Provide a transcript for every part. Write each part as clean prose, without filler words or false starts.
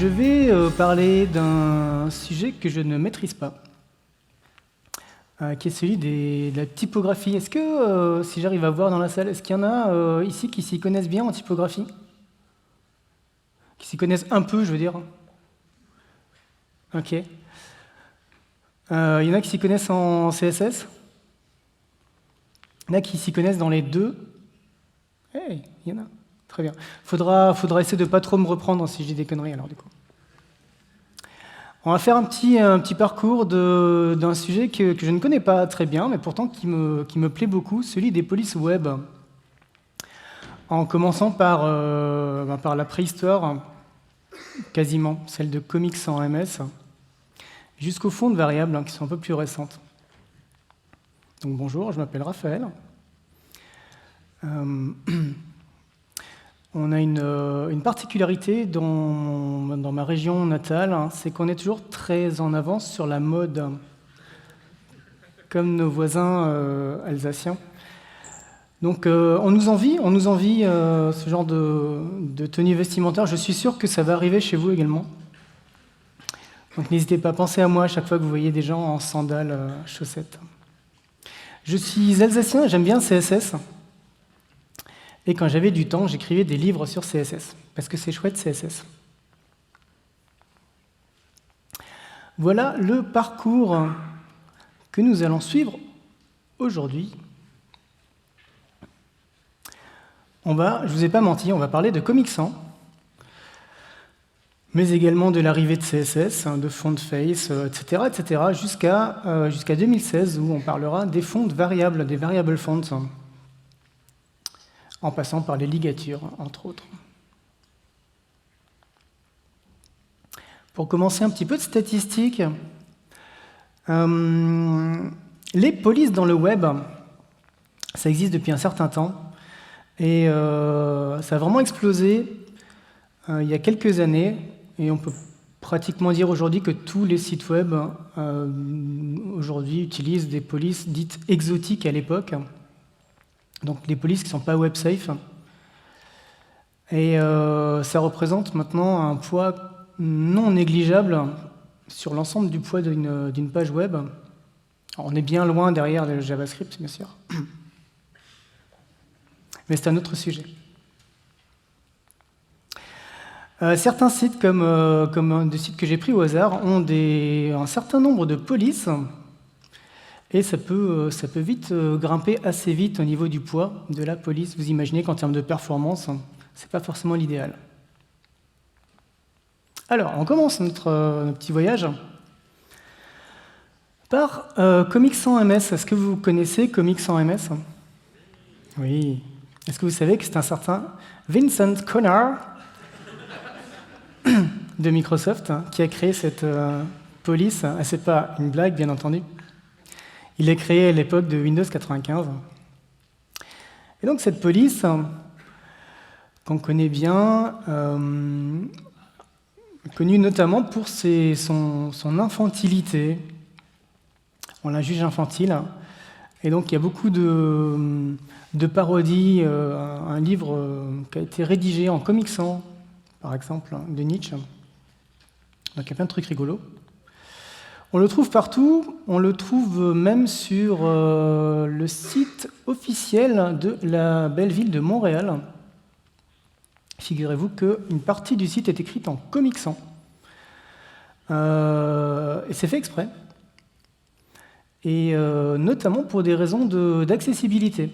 Je vais parler d'un sujet que je ne maîtrise pas, qui est celui de la typographie. Est-ce que, si j'arrive à voir dans la salle, est-ce qu'il y en a ici qui s'y connaissent bien en typographie? Qui s'y connaissent un peu, je veux dire? Ok. Il y en a qui s'y connaissent en CSS? Il y en a qui s'y connaissent dans les deux? Hey, il y en a. Très bien. Faudra essayer de ne pas trop me reprendre si je dis des conneries, alors, du coup. On va faire un petit parcours d'un sujet que je ne connais pas très bien, mais pourtant qui me plaît beaucoup, celui des polices web. En commençant par la préhistoire, quasiment, celle de comics en MS, jusqu'au fond de variables qui sont un peu plus récentes. Donc bonjour, je m'appelle Raphaël. On a une particularité dans ma région natale, c'est qu'on est toujours très en avance sur la mode, comme nos voisins alsaciens. Donc on nous envie ce genre de tenue vestimentaire. Je suis sûr que ça va arriver chez vous également. Donc n'hésitez pas à penser à moi à chaque fois que vous voyez des gens en sandales, chaussettes. Je suis alsacien, j'aime bien CSS. Et quand j'avais du temps, j'écrivais des livres sur CSS, parce que c'est chouette CSS. Voilà le parcours que nous allons suivre aujourd'hui. Je ne vous ai pas menti, on va parler de Comic Sans, mais également de l'arrivée de CSS, de Fontface, etc., jusqu'à 2016, où on parlera des fonts variables, des variable fonts, en passant par les ligatures, entre autres. Pour commencer, un petit peu de statistiques. Les polices dans le web, ça existe depuis un certain temps, et ça a vraiment explosé il y a quelques années, et on peut pratiquement dire aujourd'hui que tous les sites web aujourd'hui utilisent des polices dites exotiques à l'époque. Donc les polices qui ne sont pas web safe. Et ça représente maintenant un poids non négligeable sur l'ensemble du poids d'une page web. Alors, on est bien loin derrière le JavaScript, bien sûr. Mais c'est un autre sujet. Certains sites, comme des sites que j'ai pris au hasard, ont un certain nombre de polices. Et ça peut vite grimper assez vite au niveau du poids de la police. Vous imaginez qu'en termes de performance, ce n'est pas forcément l'idéal. Alors, on commence notre petit voyage par Comics sans MS. Est-ce que vous connaissez Comics sans MS? Oui. Est-ce que vous savez que c'est un certain Vincent Connor de Microsoft qui a créé cette police? Ce n'est pas une blague, bien entendu. Il est créé à l'époque de Windows 95. Et donc cette police, qu'on connaît bien, connue notamment pour son infantilité. On la juge infantile. Et donc il y a beaucoup de parodies. Un livre qui a été rédigé en Comic Sans, par exemple, de Nietzsche. Donc il y a plein de trucs rigolos. On le trouve partout, on le trouve même sur le site officiel de la belle ville de Montréal. Figurez-vous qu'une partie du site est écrite en Comic Sans. Et c'est fait exprès. Et notamment pour des raisons d'accessibilité.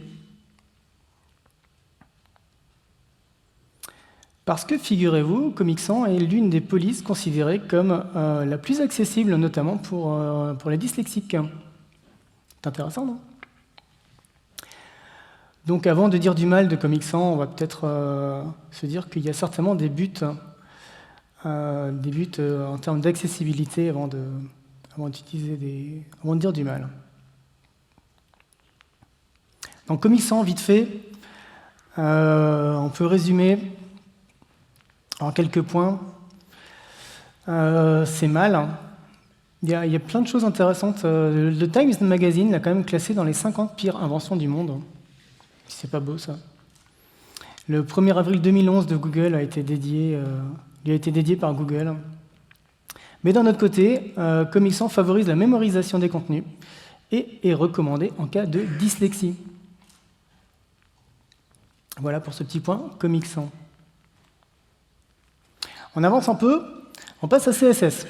Parce que, figurez-vous, Comic Sans est l'une des polices considérées comme la plus accessible, notamment pour les dyslexiques. C'est intéressant, non? Donc, avant de dire du mal de Comic Sans, on va peut-être se dire qu'il y a certainement des buts en termes d'accessibilité avant de dire du mal. Donc, Comic Sans, vite fait, on peut résumer en quelques points. C'est mal. Il y a plein de choses intéressantes. Le Times Magazine l'a quand même classé dans les 50 pires inventions du monde. C'est pas beau, ça. Le 1er avril 2011 de Google a été dédié Il a été dédié par Google. Mais d'un autre côté, Comic Sans favorise la mémorisation des contenus et est recommandé en cas de dyslexie. Voilà pour ce petit point Comic Sans. On avance un peu, on passe à CSS.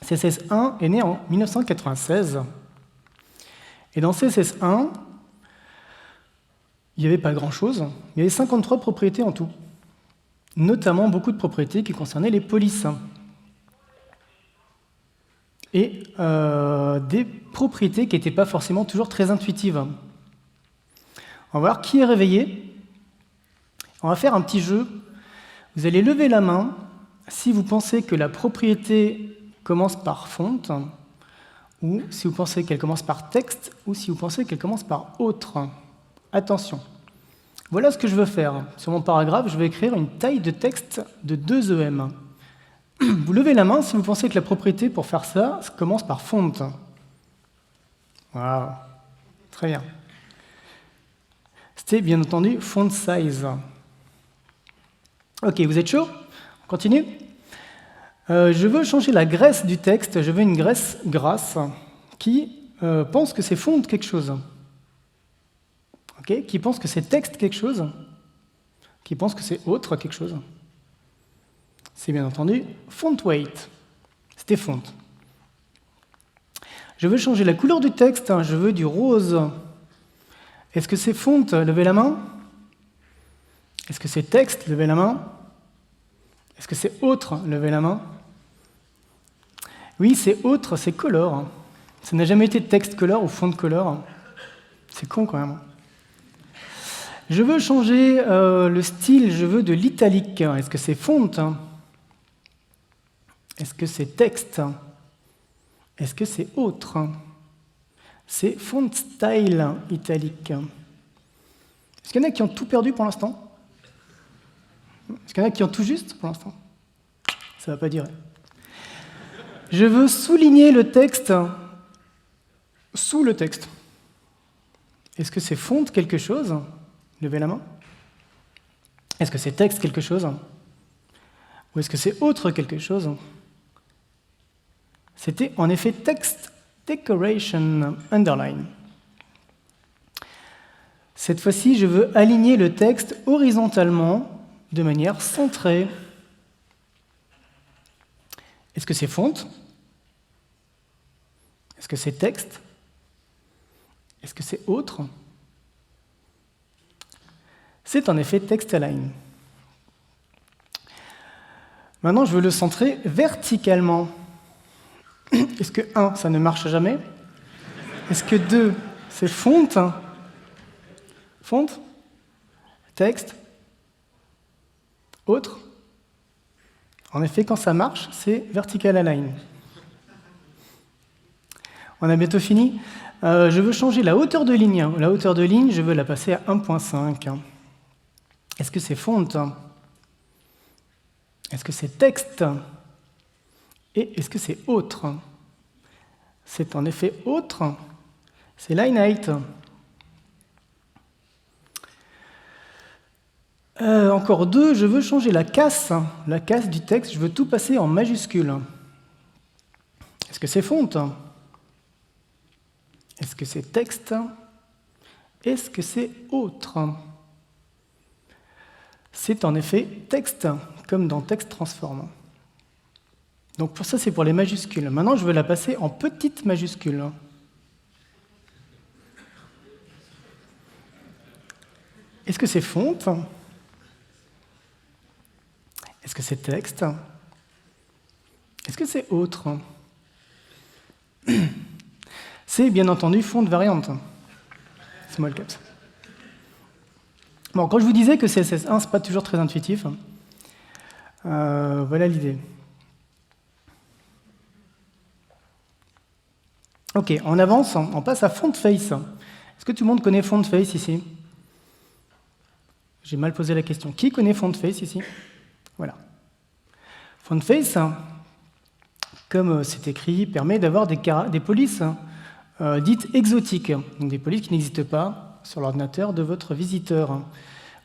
CSS 1 est né en 1996. Et dans CSS 1, il n'y avait pas grand-chose. Il y avait 53 propriétés en tout. Notamment beaucoup de propriétés qui concernaient les polices. Et des propriétés qui n'étaient pas forcément toujours très intuitives. On va voir qui est réveillé. On va faire un petit jeu. Vous allez lever la main si vous pensez que la propriété commence par font, ou si vous pensez qu'elle commence par texte, ou si vous pensez qu'elle commence par autre. Attention. Voilà ce que je veux faire. Sur mon paragraphe, je vais écrire une taille de texte de 2 EM. Vous levez la main si vous pensez que la propriété pour faire ça commence par font. Waouh, très bien. C'était bien entendu font size. Ok, vous êtes chaud? On continue? Je veux changer la graisse du texte. Je veux une graisse grasse qui pense que c'est font quelque chose. Okay, qui pense que c'est texte quelque chose, qui pense que c'est autre quelque chose. C'est bien entendu font weight. C'était font. Je veux changer la couleur du texte, je veux du rose. Est-ce que c'est font? Levez la main. Est-ce que c'est texte? Levez la main. Est-ce que c'est autre? Levez la main. Oui, c'est autre, c'est color. Ça n'a jamais été texte color ou font color. C'est con quand même. Je veux changer le style, je veux de l'italique. Est-ce que c'est font? Est-ce que c'est texte? Est-ce que c'est autre? C'est font style italique. Est-ce qu'il y en a qui ont tout perdu pour l'instant? Est-ce qu'il y en a qui ont tout juste pour l'instant? Ça ne va pas durer. Je veux souligner le texte sous le texte. Est-ce que c'est font quelque chose? Levez la main. Est-ce que c'est texte quelque chose? Ou est-ce que c'est autre quelque chose? C'était en effet text decoration underline. Cette fois-ci, je veux aligner le texte horizontalement de manière centrée. Est-ce que c'est font? Est-ce que c'est texte? Est-ce que c'est autre? C'est en effet text align. Maintenant, je veux le centrer verticalement. Est-ce que 1, ça ne marche jamais? Est-ce que 2, c'est font? Font? Texte? Autre? En effet, quand ça marche, c'est vertical align. On a bientôt fini. Je veux changer la hauteur de ligne. La hauteur de ligne, je veux la passer à 1.5. Est-ce que c'est font? Est-ce que c'est texte? Et est-ce que c'est autre? C'est en effet autre. C'est line height. Encore 2, je veux changer la casse du texte, je veux tout passer en majuscule. Est-ce que c'est font? Est-ce que c'est texte? Est-ce que c'est autre? C'est en effet texte, comme dans texte transform. Donc pour ça, c'est pour les majuscules. Maintenant, je veux la passer en petite majuscule. Est-ce que c'est font? Est-ce que c'est texte? Est-ce que c'est autre? C'est bien entendu font variante. Small caps. Bon, quand je vous disais que CSS1, ce n'est pas toujours très intuitif, voilà l'idée. Ok, on avance, on passe à FontFace. Est-ce que tout le monde connaît FontFace ici? J'ai mal posé la question. Qui connaît FontFace ici? Voilà. FontFace, comme c'est écrit, permet d'avoir des polices dites exotiques, donc des polices qui n'existent pas sur l'ordinateur de votre visiteur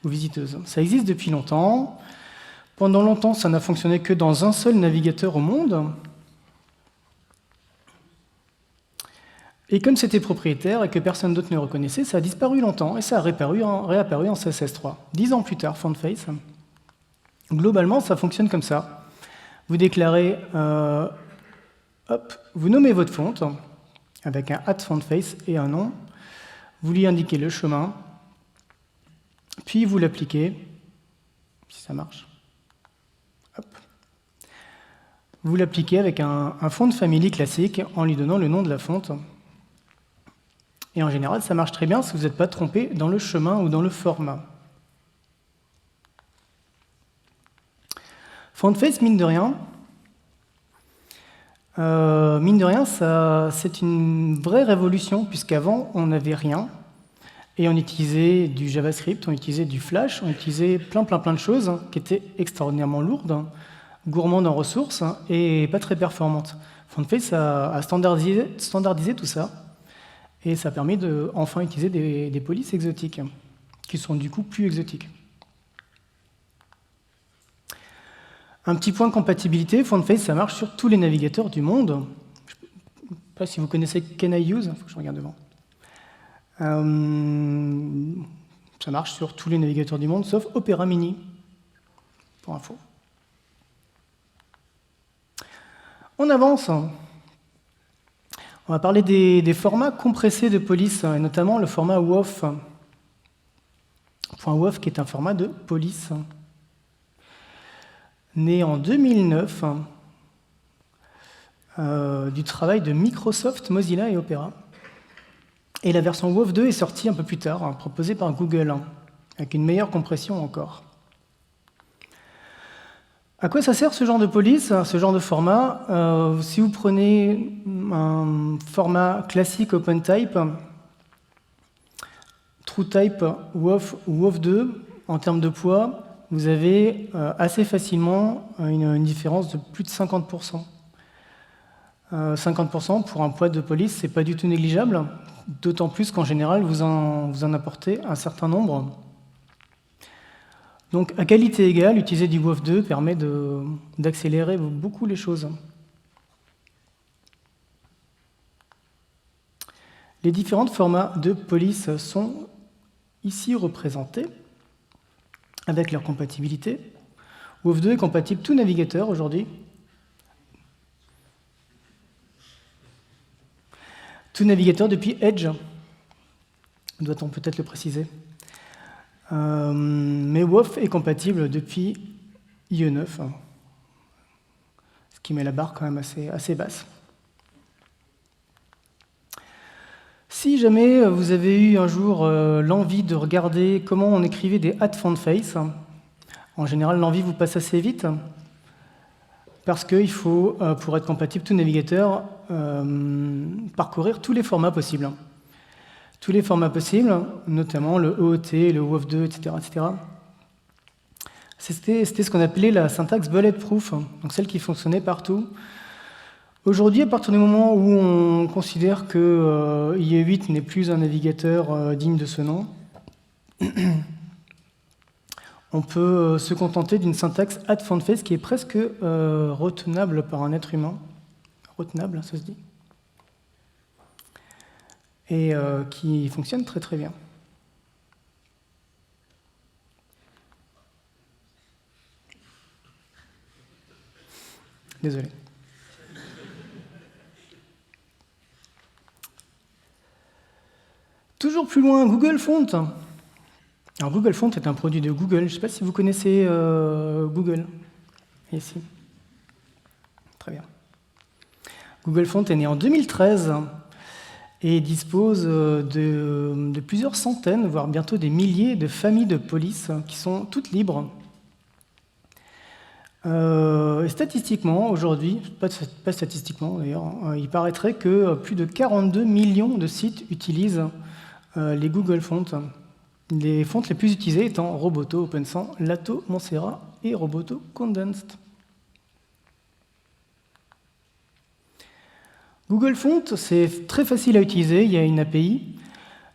ou visiteuse. Ça existe depuis longtemps. Pendant longtemps, ça n'a fonctionné que dans un seul navigateur au monde. Et comme c'était propriétaire et que personne d'autre ne le reconnaissait, ça a disparu longtemps et ça a réapparu en CSS3. 10 ans plus tard, FontFace. Globalement, ça fonctionne comme ça. Vous déclarez, vous nommez votre font avec un @FontFace et un nom. Vous lui indiquez le chemin, puis vous l'appliquez, si ça marche. Hop. Vous l'appliquez avec un font family classique en lui donnant le nom de la fonte. Et en général, ça marche très bien si vous n'êtes pas trompé dans le chemin ou dans le format. FontFace, mine de rien, c'est une vraie révolution, puisqu'avant, on n'avait rien, et on utilisait du JavaScript, on utilisait du Flash, on utilisait plein de choses qui étaient extraordinairement lourdes, gourmandes en ressources, et pas très performantes. FontFace a standardisé tout ça, et ça a permis de enfin utiliser des polices exotiques, qui sont du coup plus exotiques. Un petit point de compatibilité, FontFace, ça marche sur tous les navigateurs du monde. Je ne sais pas si vous connaissez Can I Use, il faut que je regarde devant. Ça marche sur tous les navigateurs du monde, sauf Opera Mini, pour info. On avance. On va parler des formats compressés de police, et notamment le format WOF. .wof qui est un format de police. Né en 2009, du travail de Microsoft, Mozilla et Opera. Et la version WOF 2 est sortie un peu plus tard, proposée par Google, avec une meilleure compression encore. À quoi ça sert ce genre de police, ce genre de format? Si vous prenez un format classique OpenType, TrueType, WOF ou WOF 2, en termes de poids, vous avez assez facilement une différence de plus de 50%. 50% pour un poids de police, c'est pas du tout négligeable, d'autant plus qu'en général, vous en apportez un certain nombre. Donc, à qualité égale, utiliser du WOF 2 permet d'accélérer beaucoup les choses. Les différents formats de police sont ici représentés avec leur compatibilité. WOF 2 est compatible tout navigateur aujourd'hui. Tout navigateur depuis Edge, doit-on peut-être le préciser. Mais WOF est compatible depuis IE9, ce qui met la barre quand même assez basse. Si jamais vous avez eu un jour l'envie de regarder comment on écrivait des @FontFace, en général l'envie vous passe assez vite, parce qu'il faut, pour être compatible tout navigateur, parcourir tous les formats possibles. Tous les formats possibles, notamment le OOT, le WOF 2, etc. etc. C'était ce qu'on appelait la syntaxe bulletproof, donc celle qui fonctionnait partout. Aujourd'hui, à partir du moment où on considère que IE8 n'est plus un navigateur digne de ce nom, on peut se contenter d'une syntaxe @FontFace qui est presque retenable par un être humain. Retenable, ça se dit. Et qui fonctionne très très bien. Désolé. Toujours plus loin, Google Font. Alors Google Font est un produit de Google. Je ne sais pas si vous connaissez Google. Ici. Très bien. Google Font est né en 2013 et dispose de plusieurs centaines, voire bientôt des milliers de familles de polices qui sont toutes libres. Et statistiquement, aujourd'hui, pas statistiquement d'ailleurs, il paraîtrait que plus de 42 millions de sites utilisent les Google Fonts. Les fonts les plus utilisées étant Roboto, OpenSens, Lato, Montserrat et Roboto Condensed. Google Font, c'est très facile à utiliser, il y a une API.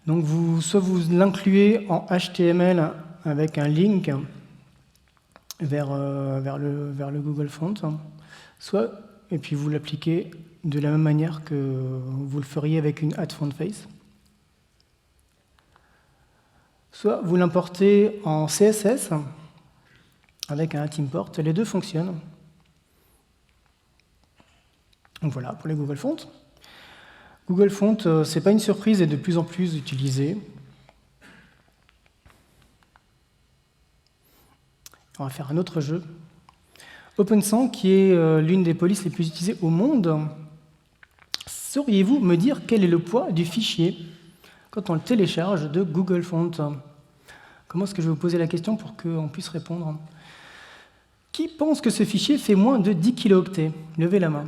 Donc soit vous l'incluez en HTML avec un link vers le Google Font, soit, et puis vous l'appliquez de la même manière que vous le feriez avec une @fontface. Soit vous l'importez en CSS avec un @import, les deux fonctionnent. Donc voilà pour les Google Fonts. Google Font, ce n'est pas une surprise, est de plus en plus utilisé. On va faire un autre jeu. OpenSang, qui est l'une des polices les plus utilisées au monde. Sauriez-vous me dire quel est le poids du fichier quand on le télécharge de Google Font? Comment est-ce que je vais vous poser la question pour qu'on puisse répondre? Qui pense que ce fichier fait moins de 10 kilooctets? Levez la main.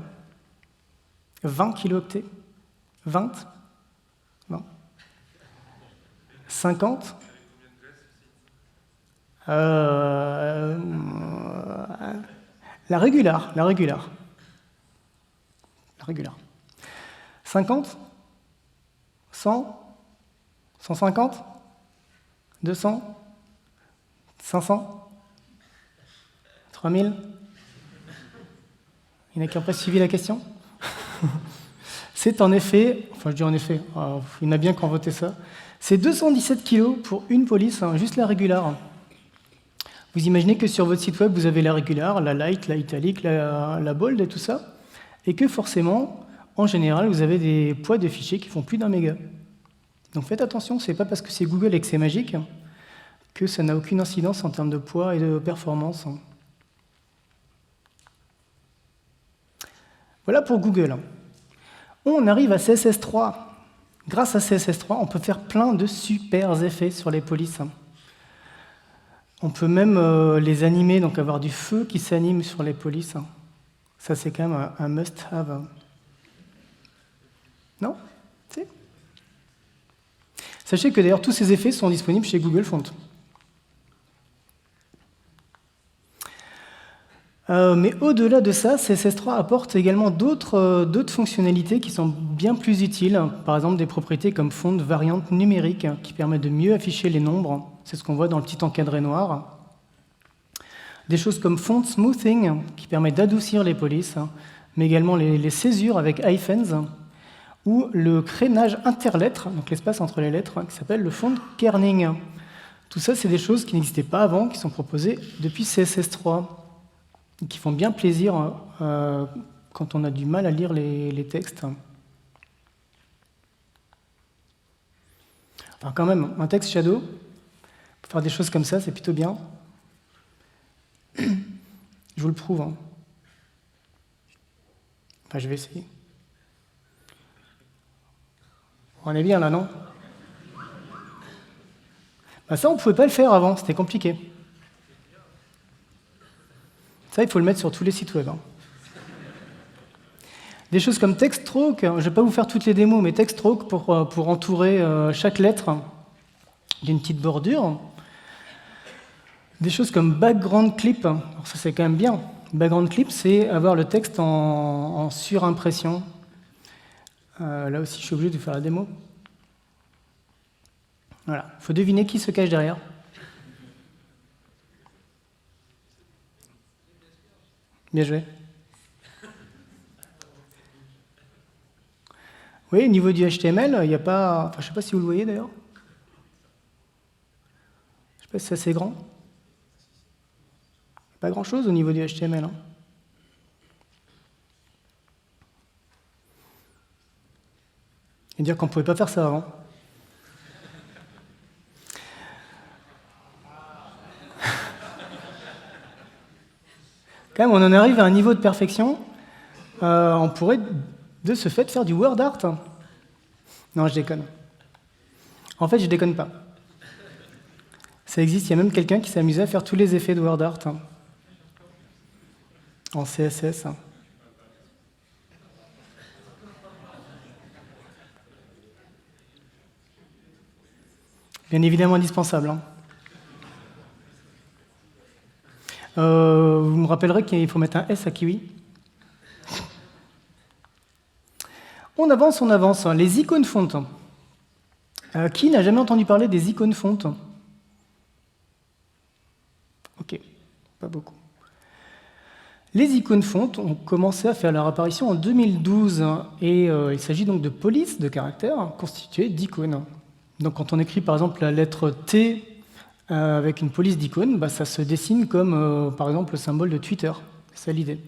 20 kilooctets? 20? Non. 50? La régular. 50? 100? 150? 200? 500? 3000? Il n'y en a qui ont pas suivi la question? C'est en effet, enfin je dis en effet, il y en a bien qui ont voté ça, c'est 217 kilos pour une police, hein, juste la régular. Vous imaginez que sur votre site web, vous avez la régular, la light, la italique, la bold et tout ça, et que forcément, en général, vous avez des poids de fichiers qui font plus d'1 méga. Donc faites attention, c'est pas parce que c'est Google et que c'est magique que ça n'a aucune incidence en termes de poids et de performance. Voilà pour Google. On arrive à CSS3. Grâce à CSS3, on peut faire plein de super effets sur les polices. On peut même les animer, donc avoir du feu qui s'anime sur les polices. Ça, c'est quand même un must-have. Non? Si? Sachez que d'ailleurs, tous ces effets sont disponibles chez Google Font. Mais au-delà de ça, CSS3 apporte également d'autres fonctionnalités qui sont bien plus utiles. Par exemple, des propriétés comme font variante numérique qui permettent de mieux afficher les nombres. C'est ce qu'on voit dans le petit encadré noir. Des choses comme font smoothing qui permet d'adoucir les polices, mais également les césures avec hyphens, ou le crénage interlettre, donc l'espace entre les lettres, qui s'appelle le font kerning. Tout ça, c'est des choses qui n'existaient pas avant, qui sont proposées depuis CSS3. Qui font bien plaisir quand on a du mal à lire les textes. Alors quand même, un texte shadow, pour faire des choses comme ça, c'est plutôt bien. Je vous le prouve. Hein. Enfin, je vais essayer. On est bien là, non? Bah ça, on ne pouvait pas le faire avant, c'était compliqué. Ça, il faut le mettre sur tous les sites web. Hein. Des choses comme TextStroke, je ne vais pas vous faire toutes les démos, mais TextStroke pour entourer chaque lettre d'une petite bordure. Des choses comme Background Clip, alors ça c'est quand même bien. Background Clip, c'est avoir le texte en surimpression. Là aussi, je suis obligé de faire la démo. Voilà, il faut deviner qui se cache derrière. Bien joué. Oui, au niveau du HTML, il n'y a pas... Enfin, je ne sais pas si vous le voyez d'ailleurs. Je ne sais pas si c'est assez grand. Pas grand-chose au niveau du HTML. Hein. Et dire qu'on ne pouvait pas faire ça avant. Quand même, on en arrive à un niveau de perfection, on pourrait de ce fait faire du word art. Non, je déconne. En fait, je déconne pas. Ça existe, il y a même quelqu'un qui s'est amusé à faire tous les effets de word art en CSS. Bien évidemment indispensable. Hein. Vous me rappellerez qu'il faut mettre un S à Kiwi. On avance. Les icônes fontes. Qui n'a jamais entendu parler des icônes fontes? Ok, pas beaucoup. Les icônes fontes ont commencé à faire leur apparition en 2012 et il s'agit donc de polices de caractères constituées d'icônes. Donc quand on écrit par exemple la lettre T avec une police d'icônes, ça se dessine comme par exemple le symbole de Twitter. C'est ça l'idée.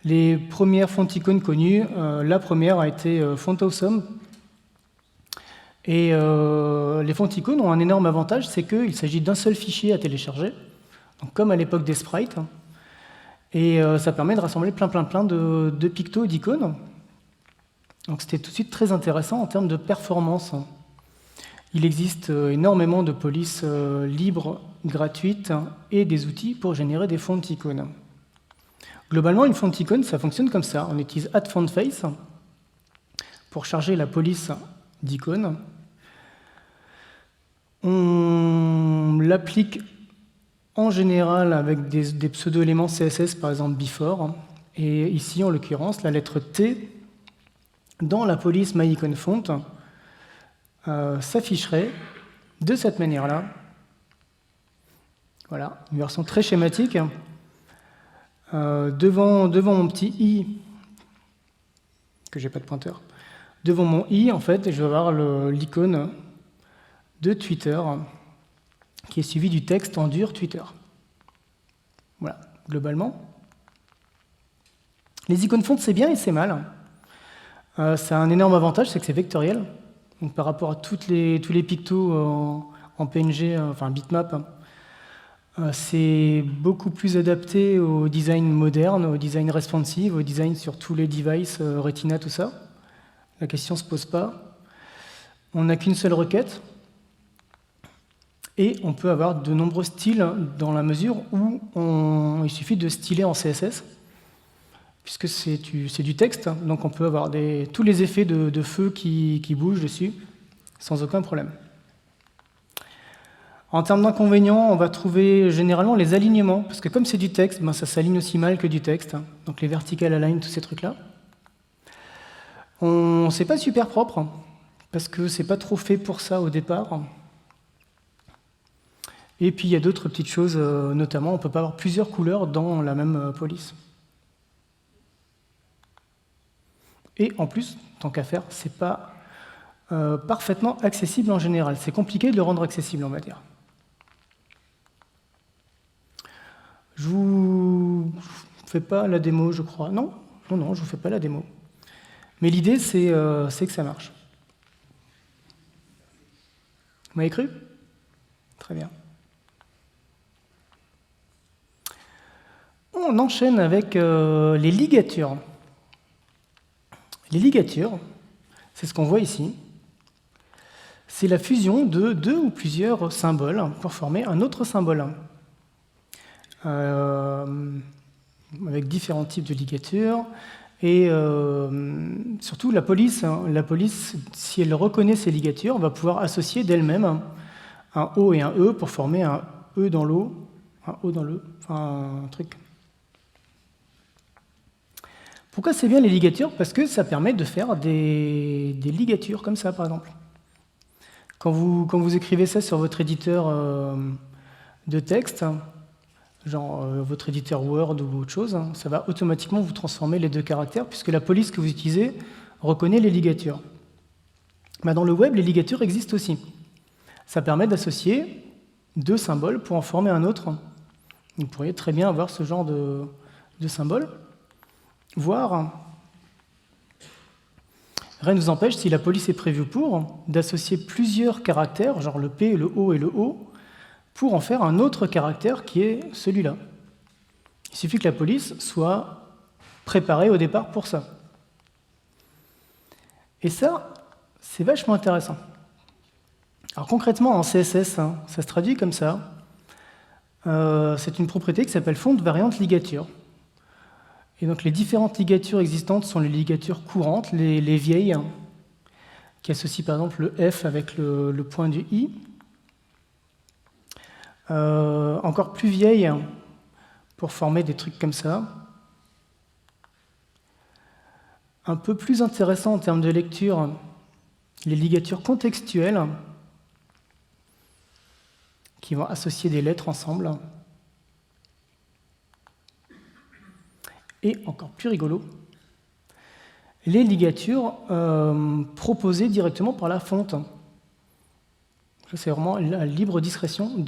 Les premières fontes icônes connues, la première a été Font Awesome. Et les fontes icônes ont un énorme avantage, c'est qu'il s'agit d'un seul fichier à télécharger, donc comme à l'époque des sprites. Et ça permet de rassembler plein de pictos d'icônes. Donc c'était tout de suite très intéressant en termes de performance. Il existe énormément de polices libres, gratuites et des outils pour générer des fontes icônes. Globalement, une fonte icône, ça fonctionne comme ça. On utilise add_font_face pour charger la police d'icônes. On l'applique en général avec des pseudo-éléments CSS, par exemple before. Et ici, en l'occurrence, la lettre T dans la police myIconFont s'afficherait de cette manière-là. Voilà, une version très schématique. Devant mon petit i, que j'ai pas de pointeur, devant mon i, en fait, je vais avoir l'icône de Twitter qui est suivi du texte en dur Twitter. Voilà, globalement. Les icônes fontes, c'est bien et c'est mal. Ça a un énorme avantage, c'est que c'est vectoriel. Donc, par rapport à tous les pictos en PNG, enfin bitmap, c'est beaucoup plus adapté au design moderne, au design responsive, au design sur tous les devices, Retina, tout ça. La question ne se pose pas. On n'a qu'une seule requête. Et on peut avoir de nombreux styles dans la mesure où il suffit de styler en CSS, puisque c'est du texte, donc on peut avoir tous les effets de feu qui bougent dessus, sans aucun problème. En termes d'inconvénients, on va trouver généralement les alignements, parce que comme c'est du texte, ça s'aligne aussi mal que du texte, donc les vertical align, tous ces trucs-là. C'est pas super propre, parce que c'est pas trop fait pour ça au départ. Et puis il y a d'autres petites choses, notamment on ne peut pas avoir plusieurs couleurs dans la même police. Et en plus, tant qu'à faire, c'est pas parfaitement accessible en général. C'est compliqué de le rendre accessible, on va dire. Je vous fais pas la démo, je crois. Non, je vous fais pas la démo. Mais l'idée, c'est que ça marche. Vous m'avez cru? Très bien. On enchaîne avec les ligatures. Les ligatures, c'est ce qu'on voit ici. C'est la fusion de deux ou plusieurs symboles pour former un autre symbole. Avec différents types de ligatures. Et surtout, la police, si elle reconnaît ces ligatures, va pouvoir associer d'elle-même un O et un E pour former un E dans l'O, un O dans l'E, enfin un truc. Pourquoi c'est bien les ligatures? Parce que ça permet de faire des ligatures comme ça, par exemple. Quand vous écrivez ça sur votre éditeur de texte, genre votre éditeur Word ou autre chose, ça va automatiquement vous transformer les deux caractères, puisque la police que vous utilisez reconnaît les ligatures. Dans le web, les ligatures existent aussi. Ça permet d'associer deux symboles pour en former un autre. Vous pourriez très bien avoir ce genre de symbole. Voire, rien ne nous empêche, si la police est prévue pour, d'associer plusieurs caractères, genre le P, le O et le O, pour en faire un autre caractère qui est celui-là. Il suffit que la police soit préparée au départ pour ça. Et ça, c'est vachement intéressant. Alors concrètement, en CSS, ça se traduit comme ça. C'est une propriété qui s'appelle font variante ligature. Et donc les différentes ligatures existantes sont les ligatures courantes, les vieilles, qui associent par exemple le F avec le point du I. Encore plus vieilles, pour former des trucs comme ça. Un peu plus intéressant en termes de lecture, les ligatures contextuelles, qui vont associer des lettres ensemble. Et encore plus rigolo, les ligatures proposées directement par la fonte. C'est vraiment la libre discrétion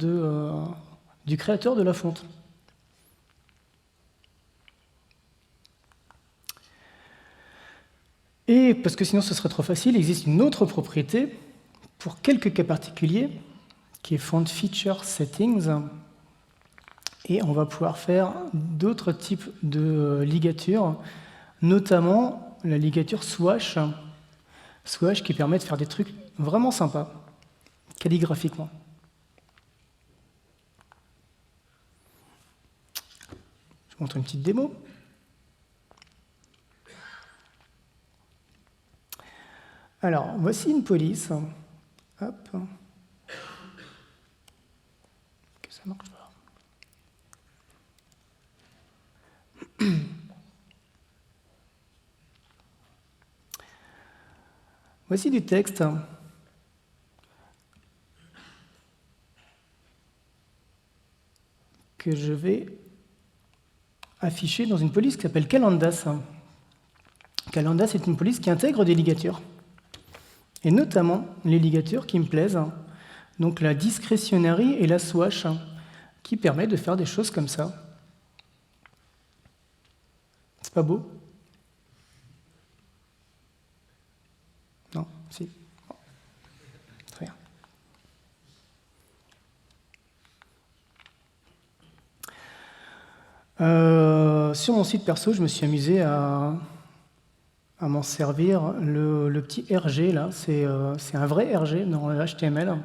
du créateur de la fonte. Et parce que sinon ce serait trop facile, il existe une autre propriété pour quelques cas particuliers qui est Font Feature Settings. Et on va pouvoir faire d'autres types de ligatures, notamment la ligature Swash. Swash qui permet de faire des trucs vraiment sympas, calligraphiquement. Je vous montre une petite démo. Alors, voici une police. Hop. Que ça marche pas. Voici du texte que je vais afficher dans une police qui s'appelle Calendas. Calendas est une police qui intègre des ligatures, et notamment les ligatures qui me plaisent, donc la discretionary et la swash, qui permet de faire des choses comme ça. C'est pas beau? Non? Si. Bon. Très bien. Sur mon site perso, je me suis amusé à m'en servir. Le petit RG, là, c'est un vrai RG dans le HTML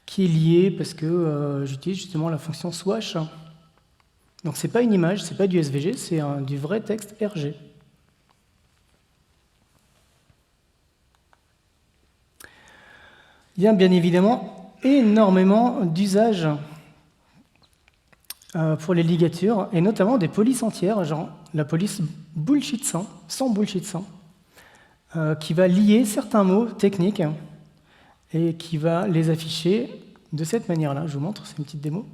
qui est lié parce que j'utilise justement la fonction swash. Donc c'est pas une image, c'est pas du SVG, c'est du vrai texte RG. Il y a bien évidemment énormément d'usages pour les ligatures, et notamment des polices entières, genre la police bullshit sans bullshit sans, qui va lier certains mots techniques et qui va les afficher de cette manière-là. Je vous montre, c'est une petite démo.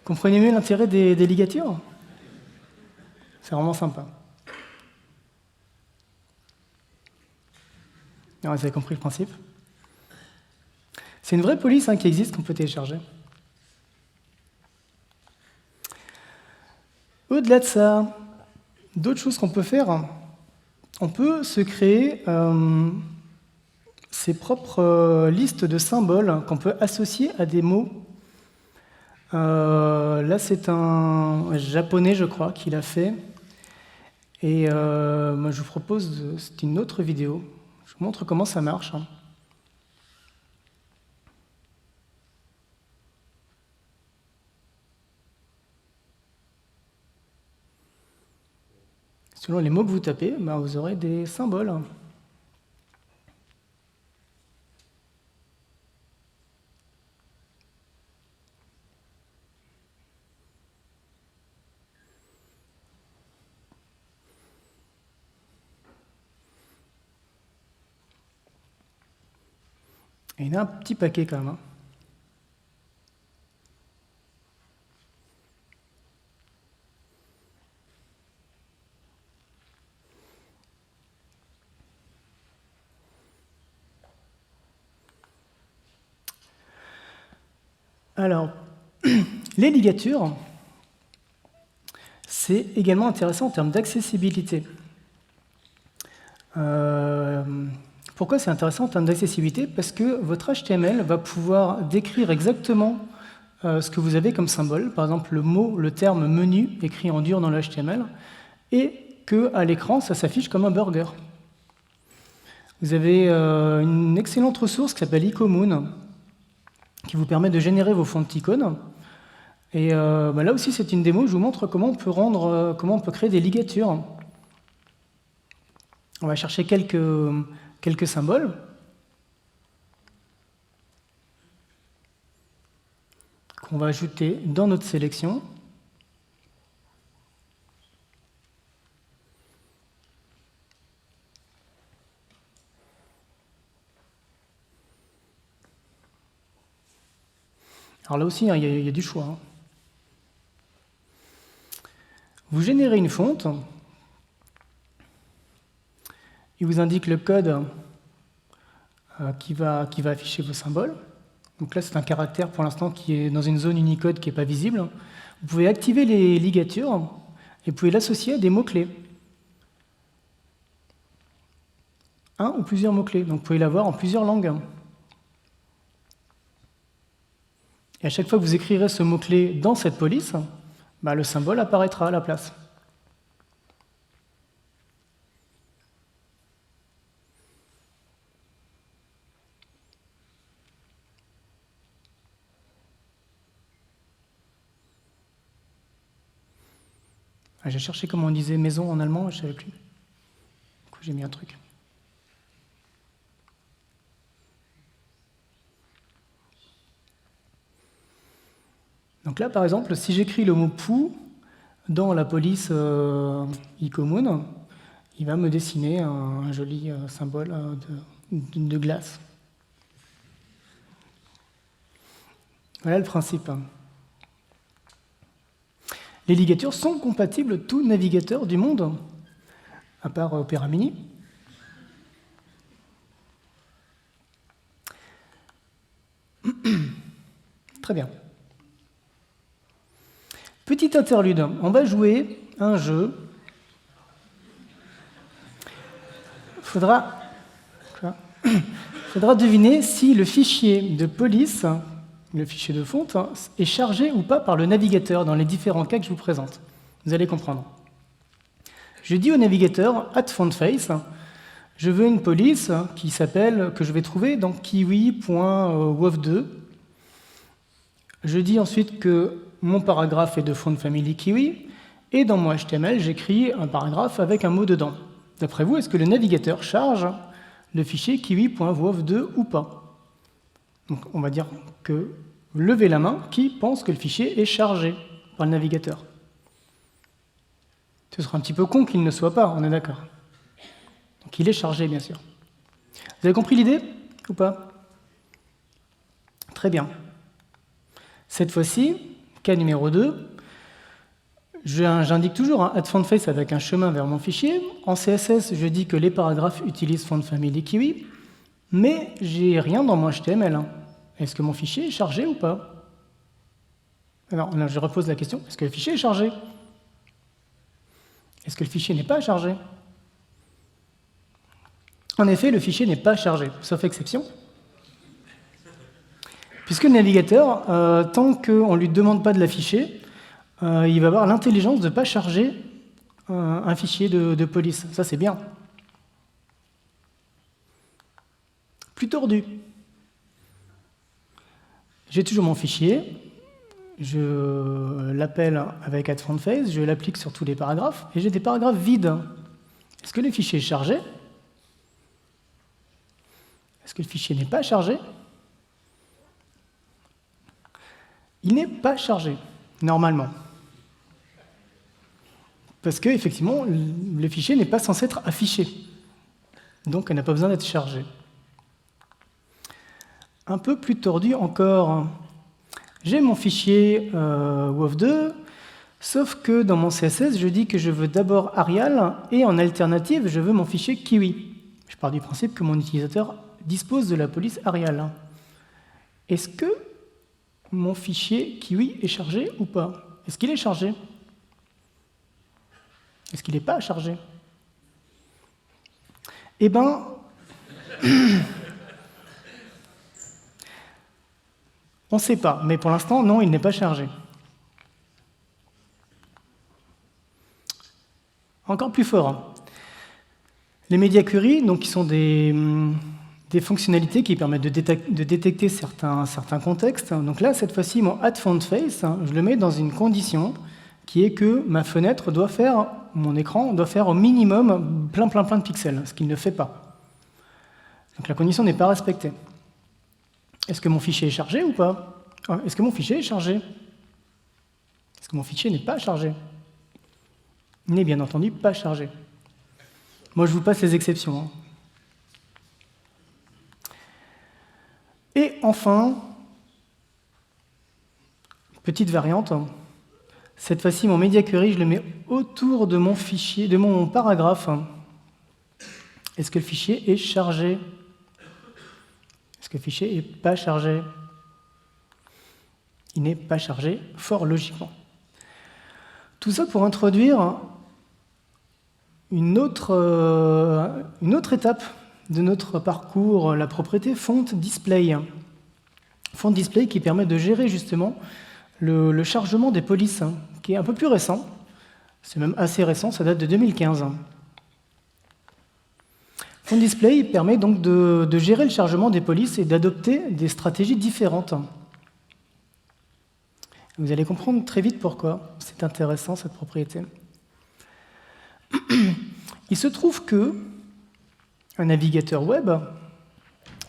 Comprenez mieux l'intérêt des ligatures? C'est vraiment sympa. Alors, vous avez compris le principe? C'est une vraie police qui existe, qu'on peut télécharger. Au-delà de ça, d'autres choses qu'on peut faire, on peut se créer ses propres listes de symboles qu'on peut associer à des mots. Là, c'est un japonais, je crois, qui l'a fait. Et moi, je vous propose, c'est une autre vidéo. Je vous montre comment ça marche. Selon les mots que vous tapez, vous aurez des symboles. Et il y en a un petit paquet quand même. Alors, les ligatures, c'est également intéressant en termes d'accessibilité. Pourquoi c'est intéressant en termes d'accessibilité? Parce que votre HTML va pouvoir décrire exactement ce que vous avez comme symbole, par exemple le terme menu écrit en dur dans le HTML, et qu'à l'écran, ça s'affiche comme un burger. Vous avez une excellente ressource qui s'appelle Icomoon, qui vous permet de générer vos fonds d'icônes. Et là aussi, c'est une démo, je vous montre comment on peut créer des ligatures. On va chercher quelques symboles qu'on va ajouter dans notre sélection. Alors là aussi, hein, il y a du choix. Hein. Vous générez une fonte. Il vous indique le code qui va afficher vos symboles. Donc là, c'est un caractère pour l'instant qui est dans une zone Unicode qui n'est pas visible. Vous pouvez activer les ligatures et vous pouvez l'associer à des mots-clés. Un ou plusieurs mots-clés. Donc vous pouvez l'avoir en plusieurs langues. Et à chaque fois que vous écrirez ce mot-clé dans cette police, le symbole apparaîtra à la place. J'ai cherché comment on disait maison en allemand, je ne savais plus. Du coup, j'ai mis un truc. Donc là, par exemple, si j'écris le mot pou dans la police iCommon, il va me dessiner un joli symbole de glace. Voilà le principe. Les ligatures sont compatibles tout navigateur du monde, à part Opera Mini. Très bien. Petite interlude, on va jouer un jeu. Faudra deviner si le fichier de police, le fichier de fonte, est chargé ou pas par le navigateur dans les différents cas que je vous présente. Vous allez comprendre. Je dis au navigateur @fontface, je veux une police que je vais trouver dans kiwi.wof2. Je dis ensuite que mon paragraphe est de font family kiwi, et dans mon HTML, j'écris un paragraphe avec un mot dedans. D'après vous, est-ce que le navigateur charge le fichier kiwi.wof2 ou pas? Donc, on va dire que levez la main qui pense que le fichier est chargé par le navigateur. Ce sera un petit peu con qu'il ne soit pas, on est d'accord. Donc il est chargé, bien sûr. Vous avez compris l'idée ou pas? Très bien. Cette fois-ci, cas numéro 2, j'indique toujours un @fontface avec un chemin vers mon fichier. En CSS, je dis que les paragraphes utilisent font family kiwi, mais j'ai rien dans mon HTML. Est-ce que mon fichier est chargé ou pas? Alors, là, je repose la question, est-ce que le fichier est chargé? Est-ce que le fichier n'est pas chargé? En effet, le fichier n'est pas chargé, sauf exception. Puisque le navigateur, tant qu'on ne lui demande pas de l'afficher, il va avoir l'intelligence de ne pas charger un fichier de police. Ça, c'est bien. Plus tordu. J'ai toujours mon fichier, je l'appelle avec @fontface, je l'applique sur tous les paragraphes, et j'ai des paragraphes vides. Est-ce que le fichier est chargé? Est-ce que le fichier n'est pas chargé? Il n'est pas chargé, normalement. Parce qu'effectivement, le fichier n'est pas censé être affiché. Donc, il n'a pas besoin d'être chargé. Un peu plus tordu encore. J'ai mon fichier wof2, sauf que dans mon CSS, je dis que je veux d'abord Arial, et en alternative, je veux mon fichier Kiwi. Je pars du principe que mon utilisateur dispose de la police Arial. Est-ce que mon fichier Kiwi est chargé ou pas? Est-ce qu'il est chargé? Est-ce qu'il n'est pas chargé? Eh bien, on ne sait pas, mais pour l'instant, non, il n'est pas chargé. Encore plus fort. Les media queries, donc, qui sont des fonctionnalités qui permettent de détecter certains contextes. Donc là, cette fois-ci, mon @fontface, je le mets dans une condition qui est que ma fenêtre doit faire, mon écran doit faire au minimum plein de pixels, ce qu'il ne fait pas. Donc la condition n'est pas respectée. Est-ce que mon fichier est chargé ou pas? Ah, est-ce que mon fichier est chargé? Est-ce que mon fichier n'est pas chargé? Il n'est bien entendu pas chargé. Moi, je vous passe les exceptions, hein. Et enfin, petite variante, cette fois-ci, mon Media Query, je le mets autour de mon fichier, de mon paragraphe. Est-ce que le fichier est chargé? Est-ce que le fichier n'est pas chargé? Il n'est pas chargé, fort logiquement. Tout ça pour introduire une autre étape de notre parcours, la propriété Font Display. Font Display qui permet de gérer justement le chargement des polices, qui est un peu plus récent. C'est même assez récent, ça date de 2015. Font Display permet donc de gérer le chargement des polices et d'adopter des stratégies différentes. Vous allez comprendre très vite pourquoi c'est intéressant cette propriété. Il se trouve que un navigateur web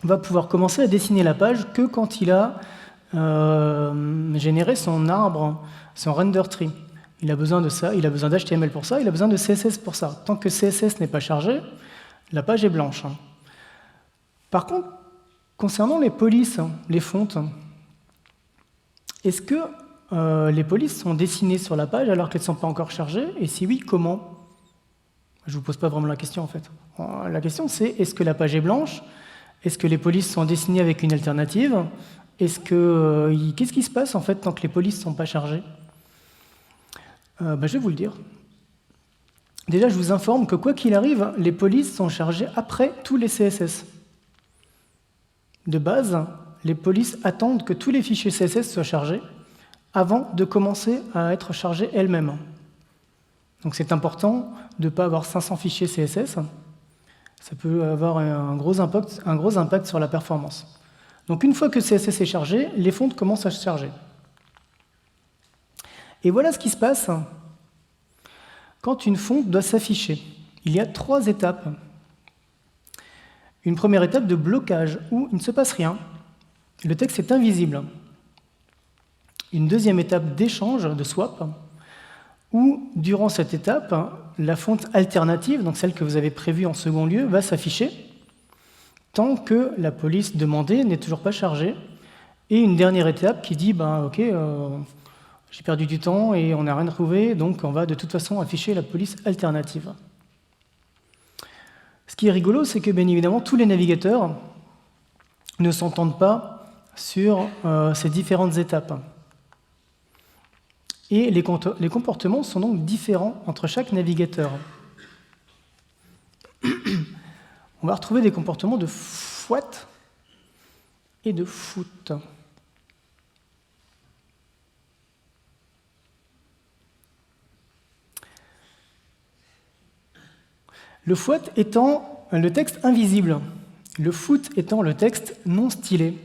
va pouvoir commencer à dessiner la page que quand il a généré son arbre, son render tree. Il a besoin de ça, il a besoin d'HTML pour ça, il a besoin de CSS pour ça. Tant que CSS n'est pas chargé, la page est blanche. Par contre, concernant les polices, les fontes, est-ce que les polices sont dessinées sur la page alors qu'elles ne sont pas encore chargées? Et si oui, comment? Je ne vous pose pas vraiment la question en fait. La question c'est, est-ce que la page est blanche? Est-ce que les polices sont dessinées avec une alternative? Qu'est-ce qui se passe en fait tant que les polices ne sont pas chargées? Je vais vous le dire. Déjà, je vous informe que quoi qu'il arrive, les polices sont chargées après tous les CSS. De base, les polices attendent que tous les fichiers CSS soient chargés avant de commencer à être chargées elles-mêmes. Donc c'est important de ne pas avoir 500 fichiers CSS. Ça peut avoir un gros impact sur la performance. Donc une fois que CSS est chargé, les fontes commencent à se charger. Et voilà ce qui se passe quand une fonte doit s'afficher. Il y a 3 étapes. Une première étape de blocage, où il ne se passe rien. Le texte est invisible. Une deuxième étape d'échange, de swap, où, durant cette étape, la fonte alternative, donc celle que vous avez prévue en second lieu, va s'afficher tant que la police demandée n'est toujours pas chargée. Et une dernière étape qui dit, OK, j'ai perdu du temps et on n'a rien trouvé, donc on va de toute façon afficher la police alternative. Ce qui est rigolo, c'est que bien évidemment, tous les navigateurs ne s'entendent pas sur ces différentes étapes. Et les comportements sont donc différents entre chaque navigateur. On va retrouver des comportements de fouette et de foot. Le fouette étant le texte invisible, le foot étant le texte non stylé.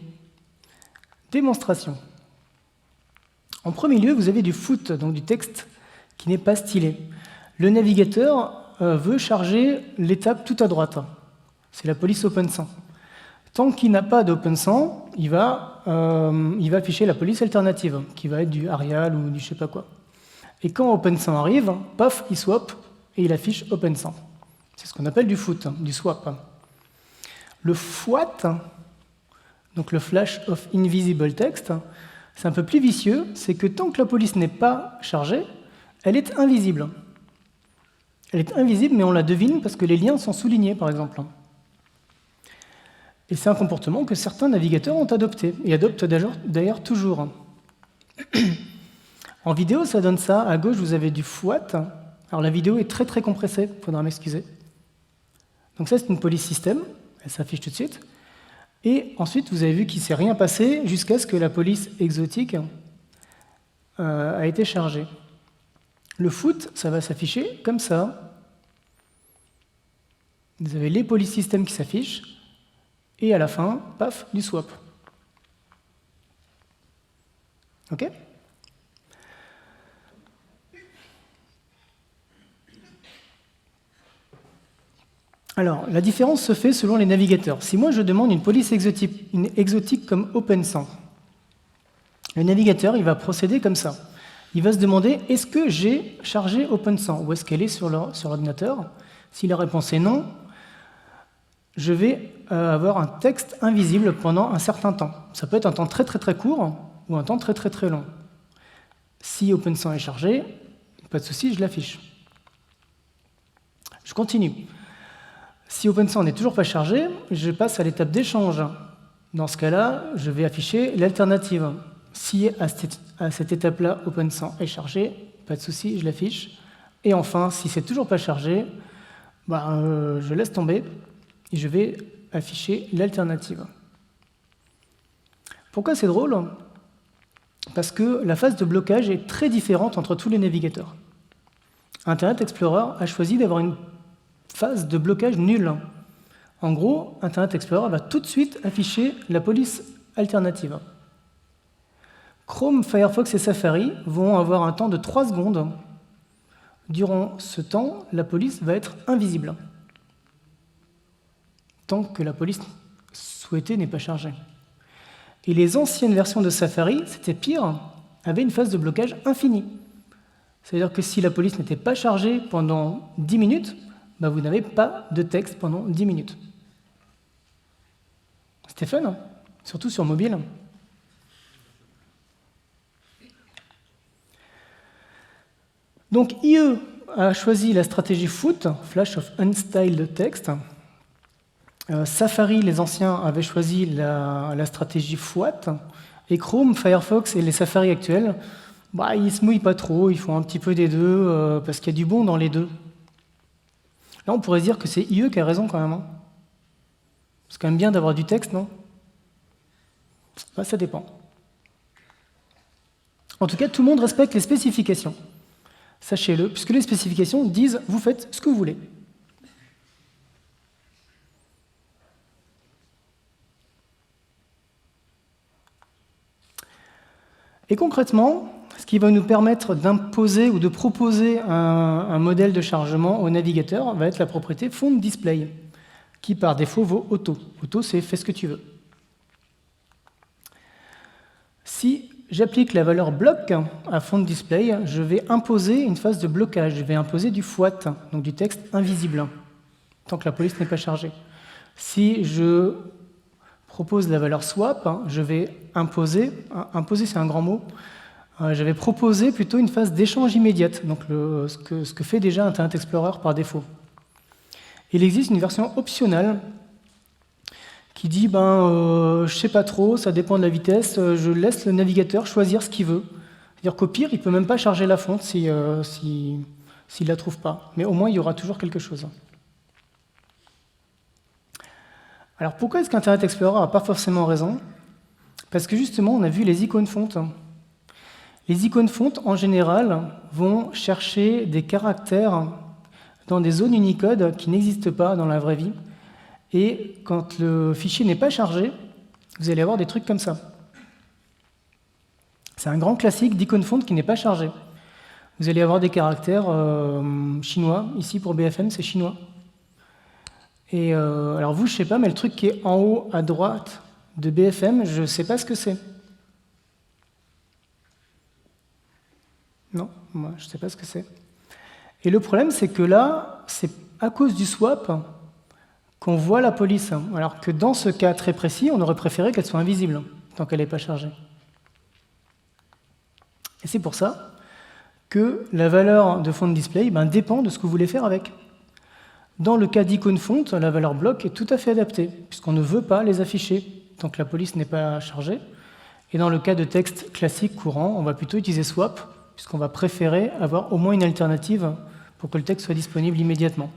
Démonstration. En premier lieu, vous avez du foot, donc du texte qui n'est pas stylé. Le navigateur veut charger l'étape tout à droite. C'est la police OpenSAN. Tant qu'il n'a pas d'OpenSAN, il va afficher la police alternative, qui va être du Arial ou du je sais pas quoi. Et quand OpenSAN arrive, paf, il swap et il affiche OpenSAN. C'est ce qu'on appelle du foot, du swap. Le FWAT, donc le Flash of Invisible Text, c'est un peu plus vicieux, c'est que tant que la police n'est pas chargée, elle est invisible. Elle est invisible, mais on la devine parce que les liens sont soulignés, par exemple. Et c'est un comportement que certains navigateurs ont adopté, et adoptent d'ailleurs toujours. En vidéo, ça donne ça. À gauche, vous avez du FWAT. Alors la vidéo est très très compressée, il faudra m'excuser. Donc ça, c'est une police système, elle s'affiche tout de suite. Et ensuite, vous avez vu qu'il ne s'est rien passé jusqu'à ce que la police exotique a été chargée. Le foot, ça va s'afficher comme ça. Vous avez les police systems qui s'affichent, et à la fin, paf, du swap. OK ? Alors, la différence se fait selon les navigateurs. Si moi je demande une police exotique comme OpenSAN, Le navigateur, il va procéder comme ça. Il va se demander, est-ce que j'ai chargé OpenSAN ou est-ce qu'elle est sur l'ordinateur? Si la réponse est non, je vais avoir un texte invisible pendant un certain temps. Ça peut être un temps très très très court ou un temps très très très long. Si OpenSAN est chargé, pas de souci, je l'affiche. Je continue. Si OpenSAN n'est toujours pas chargé, je passe à l'étape d'échange. Dans ce cas-là, je vais afficher l'alternative. Si à cette étape-là, OpenSAN est chargé, pas de souci, je l'affiche. Et enfin, si c'est toujours pas chargé, je laisse tomber et je vais afficher l'alternative. Pourquoi c'est drôle? Parce que la phase de blocage est très différente entre tous les navigateurs. Internet Explorer a choisi d'avoir une phase de blocage nulle. En gros, Internet Explorer va tout de suite afficher la police alternative. Chrome, Firefox et Safari vont avoir un temps de 3 secondes. Durant ce temps, la police va être invisible, tant que la police souhaitée n'est pas chargée. Et les anciennes versions de Safari, c'était pire, avaient une phase de blocage infinie. C'est-à-dire que si la police n'était pas chargée pendant 10 minutes, vous n'avez pas de texte pendant 10 minutes. C'était fun, hein, surtout sur mobile. Donc IE a choisi la stratégie FOOT, Flash of Unstyled Text. Safari, les anciens, avaient choisi la stratégie FWAT. Et Chrome, Firefox et les Safari actuels, ils se mouillent pas trop, ils font un petit peu des deux, parce qu'il y a du bon dans les deux. Là, on pourrait se dire que c'est IE qui a raison quand même. Hein. C'est quand même bien d'avoir du texte, non? Ça dépend. En tout cas, tout le monde respecte les spécifications. Sachez-le, puisque les spécifications disent « vous faites ce que vous voulez ». Et concrètement, ce qui va nous permettre d'imposer ou de proposer un modèle de chargement au navigateur va être la propriété font display, qui par défaut vaut auto. Auto, c'est fais ce que tu veux. Si j'applique la valeur bloc à font display, je vais imposer une phase de blocage. Je vais imposer du FWAT, donc du texte invisible, tant que la police n'est pas chargée. Si je propose la valeur swap, je vais imposer c'est un grand mot, je vais proposer plutôt une phase d'échange immédiate, donc ce que fait déjà Internet Explorer par défaut. Il existe une version optionnelle qui dit je sais pas trop, ça dépend de la vitesse, je laisse le navigateur choisir ce qu'il veut. C'est-à-dire qu'au pire, il peut même pas charger la fonte s'il la trouve pas, mais au moins il y aura toujours quelque chose. Alors pourquoi est-ce qu'Internet Explorer n'a pas forcément raison? Parce que justement, on a vu les icônes fontes. Les icônes fontes, en général, vont chercher des caractères dans des zones Unicode qui n'existent pas dans la vraie vie. Et quand le fichier n'est pas chargé, vous allez avoir des trucs comme ça. C'est un grand classique d'icône fonte qui n'est pas chargé. Vous allez avoir des caractères chinois. Ici, pour BFM, c'est chinois. Et alors vous, je sais pas, mais le truc qui est en haut à droite de BFM, je sais pas ce que c'est. Non, moi, je sais pas ce que c'est. Et le problème, c'est que là, c'est à cause du swap qu'on voit la police, alors que dans ce cas très précis, on aurait préféré qu'elle soit invisible, tant qu'elle n'est pas chargée. Et c'est pour ça que la valeur de font display dépend de ce que vous voulez faire avec. Dans le cas d'icône fonte, la valeur bloc est tout à fait adaptée, puisqu'on ne veut pas les afficher tant que la police n'est pas chargée. Et dans le cas de texte classique courant, on va plutôt utiliser swap, puisqu'on va préférer avoir au moins une alternative pour que le texte soit disponible immédiatement.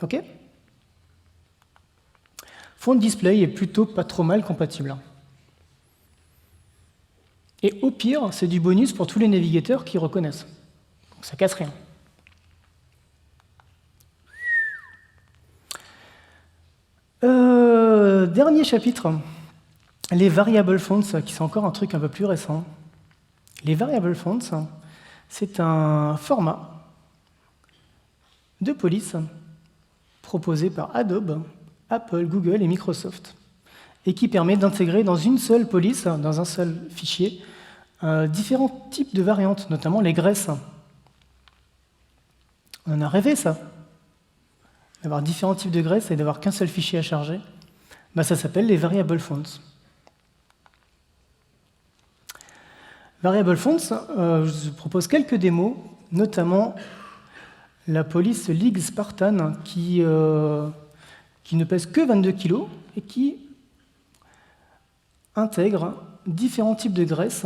OK? Font display est plutôt pas trop mal compatible. Et au pire, c'est du bonus pour tous les navigateurs qui reconnaissent. Donc ça casse rien. Dernier chapitre, les variable fonts, qui sont encore un truc un peu plus récent. Les variable fonts, c'est un format de police proposé par Adobe, Apple, Google et Microsoft. et qui permet d'intégrer dans une seule police, dans un seul fichier, différents types de variantes, notamment les graisses. On en a rêvé, ça, d'avoir différents types de graisses et d'avoir qu'un seul fichier à charger. Ça s'appelle les variable fonts. Variable fonts, je vous propose quelques démos, notamment la police League Spartan qui ne pèse que 22 kg et qui intègre différents types de graisses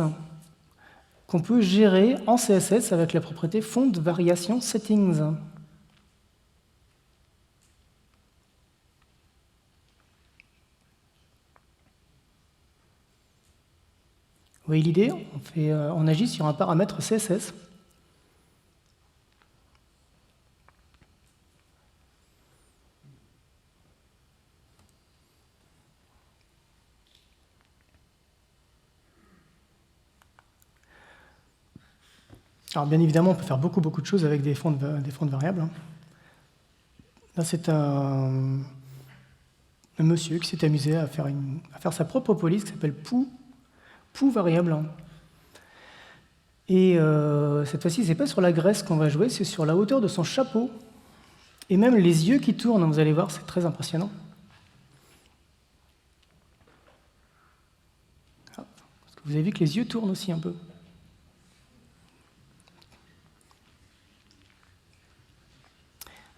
qu'on peut gérer en CSS avec la propriété font variation settings. Vous voyez l'idée? On agit sur un paramètre CSS. Alors bien évidemment, on peut faire beaucoup de choses avec des fonts de variables. Là, c'est un monsieur qui s'est amusé à faire sa propre police qui s'appelle pou variable. Et cette fois-ci, c'est pas sur la graisse qu'on va jouer, c'est sur la hauteur de son chapeau. Et même les yeux qui tournent, vous allez voir, c'est très impressionnant. Parce que vous avez vu que les yeux tournent aussi un peu.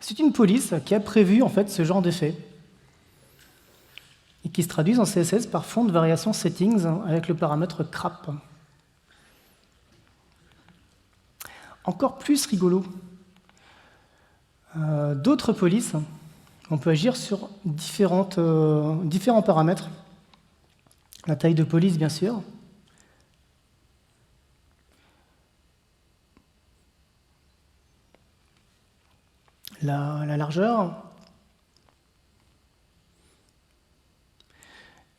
C'est une police qui a prévu en fait ce genre d'effet et qui se traduisent en CSS par font de variation settings avec le paramètre crap. Encore plus rigolo, d'autres polices, on peut agir sur différents paramètres. La taille de police, bien sûr. La largeur,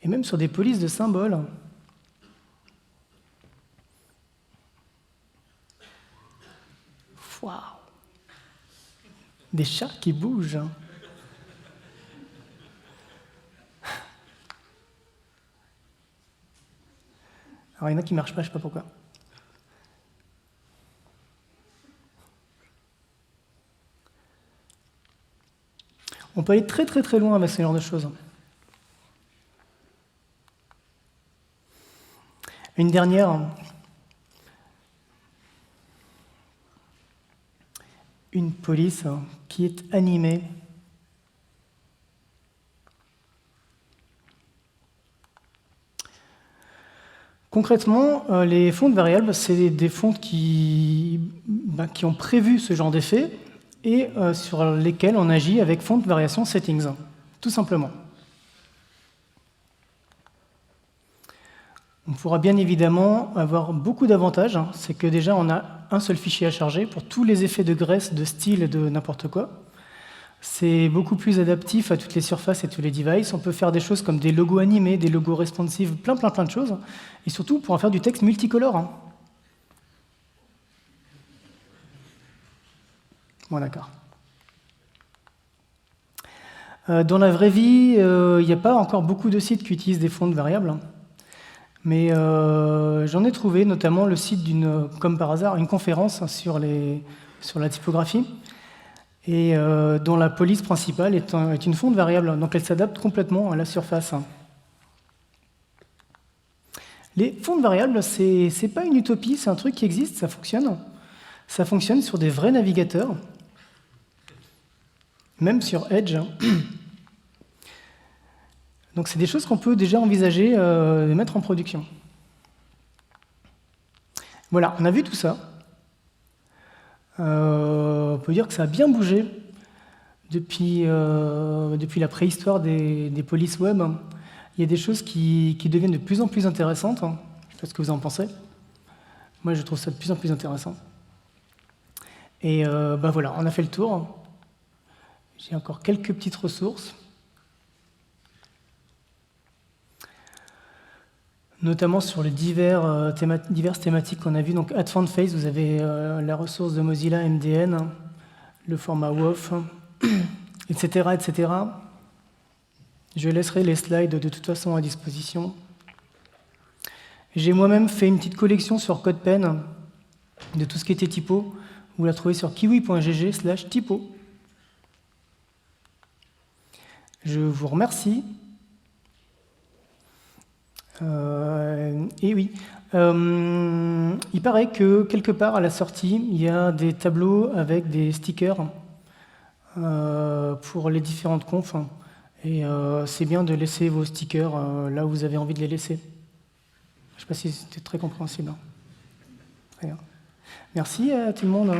et même sur des polices de symboles. Waouh! Des chats qui bougent. Alors il y en a qui ne marchent pas, je ne sais pas pourquoi. On peut aller très loin avec ce genre de choses. Une dernière. Une police qui est animée. Concrètement, les fonts de variables, c'est des fonts qui ont prévu ce genre d'effet et sur lesquels on agit avec font de variation settings, tout simplement. On pourra bien évidemment avoir beaucoup d'avantages. C'est que déjà, on a un seul fichier à charger pour tous les effets de graisse, de style et de n'importe quoi. C'est beaucoup plus adaptif à toutes les surfaces et tous les devices. On peut faire des choses comme des logos animés, des logos responsives, plein de choses. Et surtout, on pourra faire du texte multicolore. Bon, d'accord. Dans la vraie vie, il n'y a pas encore beaucoup de sites qui utilisent des fonts de variables. Mais j'en ai trouvé notamment le site comme par hasard, une conférence sur la typographie, et dont la police principale est une font de variable, donc elle s'adapte complètement à la surface. Les fonts de variables, c'est pas une utopie, c'est un truc qui existe, ça fonctionne. Ça fonctionne sur des vrais navigateurs, même sur Edge. Donc c'est des choses qu'on peut déjà envisager de mettre en production. Voilà, on a vu tout ça. On peut dire que ça a bien bougé depuis la préhistoire des polices web. Il y a des choses qui deviennent de plus en plus intéressantes. Je ne sais pas ce que vous en pensez. Moi, je trouve ça de plus en plus intéressant. Et voilà, on a fait le tour. J'ai encore quelques petites ressources. Notamment sur les diverses thématiques qu'on a vues. Donc, AdFontFace, vous avez la ressource de Mozilla MDN, le format WOF, etc. Je laisserai les slides de toute façon à disposition. J'ai moi-même fait une petite collection sur CodePen de tout ce qui était typo. Vous la trouvez sur kiwi.gg/typo. Je vous remercie. Et oui, il paraît que quelque part à la sortie, il y a des tableaux avec des stickers pour les différentes confs. Et c'est bien de laisser vos stickers là où vous avez envie de les laisser. Je ne sais pas si c'était très compréhensible. Très bien. Merci à tout le monde.